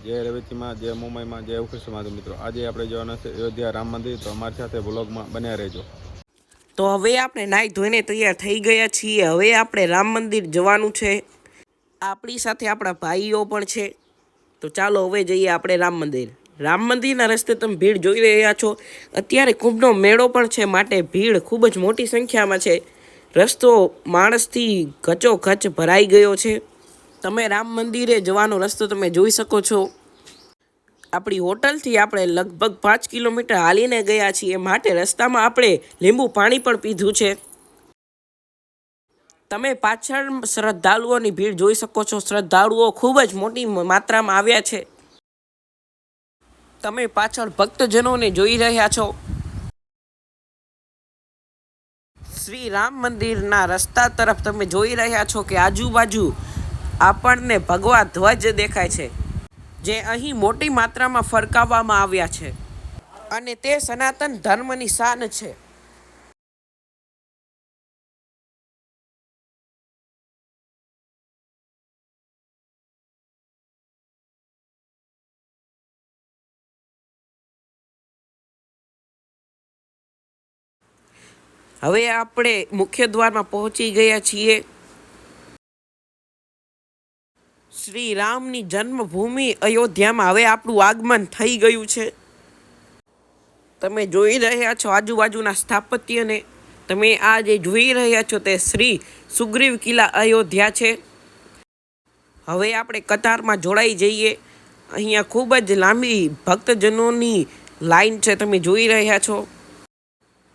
જય રવેચીમાં, જય મુંબઈમાં, જય ઉખેશમાં મિત્રો. આજે આપણે જવાના છે અયોધ્યા રામ મંદિર. તો અમારી સાથે વ્લોગમાં બન્યા રહેજો. તો હવે આપણે નાહી ધોઈને તૈયાર થઈ ગયા છીએ. હવે આપણે રામ મંદિર જવાનું છે. આપણી સાથે આપણા ભાઈઓ પણ છે. તો ચાલો હવે જઈએ આપણે રામ મંદિર. રામ મંદિરના રસ્તે તમે ભીડ જોઈ રહ્યા છો. અત્યારે કુંભનો મેળો પણ છે, માટે ભીડ ખૂબ જ મોટી સંખ્યામાં છે. રસ્તો માણસથી ઘચોઘચ ભરાઈ ગયો છે. તમે રામ મંદિરે જવાનો રસ્તો તમે જોઈ શકો છો. આપણી હોટલથી આપણે લગભગ 5 કિલોમીટર હાલીને ગયા છીએ, માટે રસ્તામાં આપણે લીંબુ પાણી પણ પીધું છે. તમે પાછળ શ્રદ્ધાળુઓની ભીડ જોઈ શકો છો. શ્રદ્ધાળુઓ ખૂબ જ મોટી માત્રામાં આવ્યા છે. તમે પાછળ ભક્તજનોને જોઈ રહ્યા છો. શ્રી રામ મંદિરના રસ્તા તરફ તમે જોઈ રહ્યા છો કે આજુબાજુ આપણને ભગવા ધ્વજ દેખાય છે, જે અહીં મોટી માત્રામાં ફરકાવવામાં આવ્યા છે, અને તે સનાતન ધર્મની શાન છે. હવે આપણે મુખ્ય દ્વારમાં પહોંચી ગયા છીએ. શ્રી રામની જન્મભૂમિ અયોધ્યામાં હવે આપણું આગમન થઈ ગયું છે. તમે જોઈ રહ્યા છો આજુબાજુના સ્થાપત્યને. તમે આ જે જોઈ રહ્યા છો તે શ્રી સુગ્રીવ કિલ્લા અયોધ્યા છે. હવે આપણે કતારમાં જોડાઈ જઈએ. અહીંયા ખૂબ જ લાંબી ભક્તજનોની લાઈન છે, તમે જોઈ રહ્યા છો.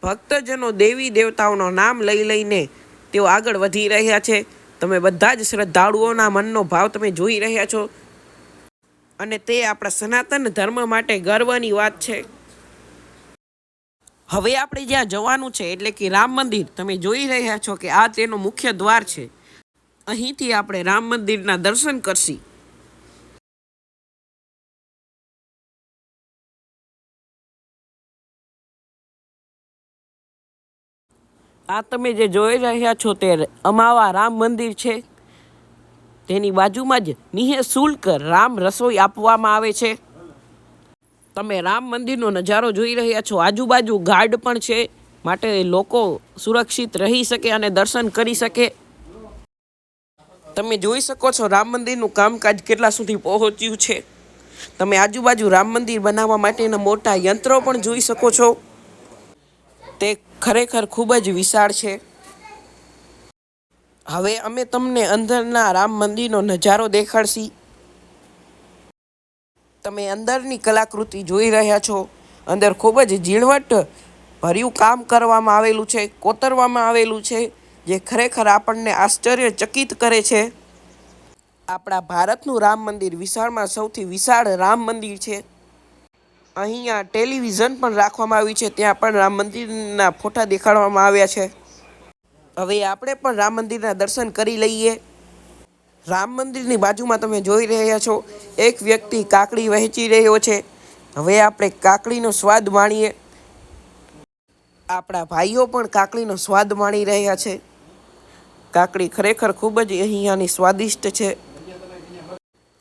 ભક્તજનો દેવી દેવતાઓનું નામ લઈ લઈને તેઓ આગળ વધી રહ્યા છે. તમે બધા જ શ્રદ્ધાળુઓના મનનો ભાવ તમે જોઈ રહ્યા છો, અને તે આપણા સનાતન ધર્મ માટે ગર્વની વાત છે. હવે આપણે જ્યાં જવાનું છે એટલે કે રામ મંદિર, તમે જોઈ રહ્યા છો કે આ તેનું મુખ્ય દ્વાર છે. અહીંથી આપણે રામ મંદિરના દર્શન કરશી. આ તમે જે જોઈ રહ્યા છો તે અમાવા રામ મંદિર છે. તેની બાજુમાં જ નિઃશુલ્ક રામ રસોઈ આપવામાં આવે છે. તમે રામ મંદિરનો નજારો જોઈ રહ્યા છો. આજુબાજુ ગાર્ડ પણ છે, માટે લોકો સુરક્ષિત રહી શકે અને દર્શન કરી શકે. તમે જોઈ શકો છો રામ મંદિરનું કામકાજ કેટલા સુધી પહોંચ્યું છે. તમે આજુબાજુ રામ મંદિર બનાવવા માટેના મોટા યંત્રો પણ જોઈ શકો છો. તે ખરેખર ખૂબ જ વિશાળ છે. હવે અમે તમને અંદરના રામ મંદિરનો નજારો દેખાડશી. તમે અંદરની કલાકૃતિ જોઈ રહ્યા છો. અંદર ખૂબ જ ઝીણવટ ભર્યું કામ કરવામાં આવેલું છે, કોતરવામાં આવેલું છે, જે ખરેખર આપણને આશ્ચર્યચકિત કરે છે. આપણા ભારતનું રામ મંદિર વિશાળમાં સૌથી વિશાળ રામ મંદિર છે. અહીંયા ટેલિવિઝન પણ રાખવામાં આવ્યું છે. ત્યાં પણ રામ મંદિરના ફોટા દેખાડવામાં આવ્યા છે. હવે આપણે પણ રામ મંદિરના દર્શન કરી લઈએ. રામ મંદિરની બાજુમાં તમે જોઈ રહ્યા છો એક વ્યક્તિ કાકડી વહેંચી રહ્યો છે. હવે આપણે કાકડીનો સ્વાદ માણીએ. આપણા ભાઈઓ પણ કાકડીનો સ્વાદ માણી રહ્યા છે. કાકડી ખરેખર ખૂબ જ અહીંયાની સ્વાદિષ્ટ છે.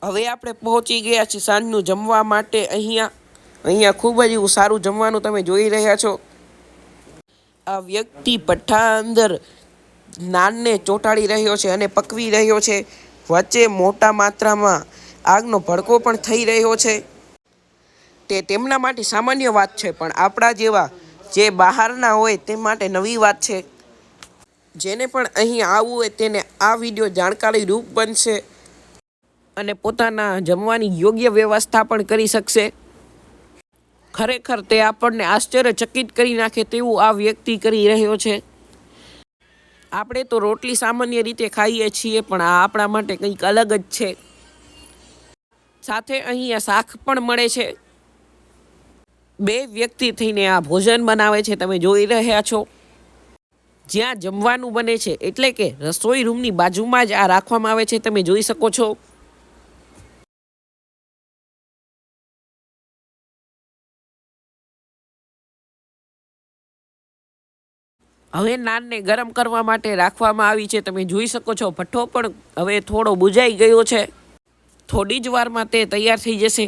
હવે આપણે પહોંચી ગયા છીએ સાંજનું જમવા માટે. અહીંયા ખૂબ જ એવું સારું જમવાનું તમે જોઈ રહ્યા છો. આ વ્યક્તિ ભઠ્ઠા અંદર નાનને ચોંટાડી રહ્યો છે અને પકવી રહ્યો છે. વચ્ચે મોટા માત્રામાં આગનો ભડકો પણ થઈ રહ્યો છે. તે તેમના માટે સામાન્ય વાત છે, પણ આપણા જેવા જે બહારના હોય તે માટે નવી વાત છે. જેને પણ અહીં આવવું હોય તેને આ વિડીયો જાણકારી રૂપ બનશે, અને પોતાના જમવાની યોગ્ય વ્યવસ્થા પણ કરી શકશે. ખરેખર તે આપણને આશ્ચર્યચકિત કરી નાખે તેવું આ વ્યક્તિ કરી રહ્યો છે. આપણે તો રોટલી સામાન્ય રીતે ખાઈએ છીએ, પણ આ આપણા માટે કંઈક અલગ જ છે. સાથે અહીંયા શાક પણ મળે છે. 2 વ્યક્તિ થઈને આ ભોજન બનાવે છે. તમે જોઈ રહ્યા છો જ્યાં જમવાનું બને છે, એટલે કે રસોઈ રૂમની બાજુમાં જ આ રાખવામાં આવે છે. તમે જોઈ શકો છો. હવે નાનને ગરમ કરવા માટે રાખવામાં આવી છે. તમે જોઈ શકો છો ભઠ્ઠો પણ હવે થોડો બુઝાઈ ગયો છે. થોડી જ વારમાં તે તૈયાર થઈ જશે.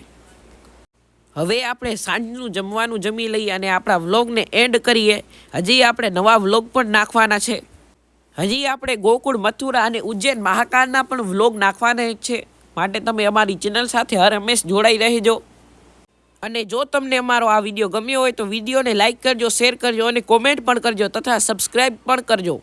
હવે આપણે સાંજનું જમવાનું જમી લઈએ અને આપણા વ્લોગને એન્ડ કરીએ. હજી આપણે નવા વ્લોગ પણ નાખવાના છે. હજી આપણે ગોકુળ, મથુરા અને ઉજ્જૈન મહાકાળના પણ વ્લોગ નાખવાના છે. માટે તમે અમારી ચેનલ સાથે હર હંમેશ જોડાઈ રહેજો. અને જો તમને અમારો આ વિડીયો ગમ્યો હોય તો વિડીયોને લાઇક કરજો, શેર કરજો અને કોમેન્ટ પણ કરજો તથા સબસ્ક્રાઈબ પણ કરજો.